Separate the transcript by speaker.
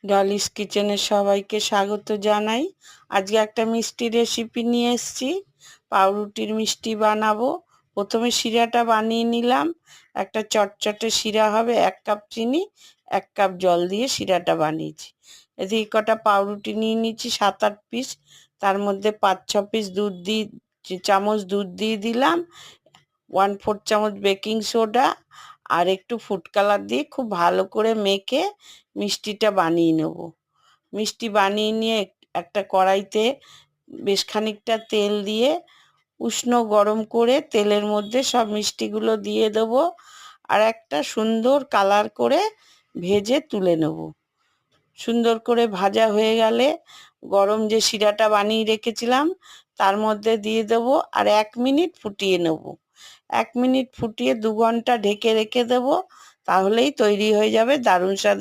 Speaker 1: Dolly's কিচেনে সবাইকে স্বাগত জানাই। আজকে একটা মিষ্টি রেসিপি নিয়ে এসেছি। পাউরুটির মিষ্টি বানাবো। প্রথমে শিরাটা বানিয়ে নিলাম। একটা চটচটে শিরা হবে। 1 কাপ চিনি 1 কাপ জল দিয়ে শিরাটা বানিয়েছি। এদিকে কটা পাউরুটি নিয়ে নিচ্ছি 7-8 পিস। তার মধ্যে 5-6 পিস চামচ দুধ দিয়ে দিলাম। 1/4 চামচ বেকিং সোডা আর একটু ফুড কালার দিয়ে খুব ভালো করে মেখে মিষ্টিটা বানিয়ে নেব। মিষ্টি বানিয়ে নিয়ে একটা কড়াইতে বেশ খানিকটা তেল দিয়ে উষ্ণ গরম করে তেলের মধ্যে সব মিষ্টিগুলো দিয়ে দেবো আর একটা সুন্দর কালার করে ভেজে তুলে নেব। সুন্দর করে ভাজা হয়ে গেলে গরম যে শিরাটা বানিয়ে রেখেছিলাম তার মধ্যে দিয়ে দেবো আর 1 মিনিট ফুটিয়ে নেব। 1 মিনিট ফুটিয়ে 2 ঘন্টা ঢেকে রেখে দেবো। তাহলেই তৈরি হয়ে যাবে দারুণ স্বাদের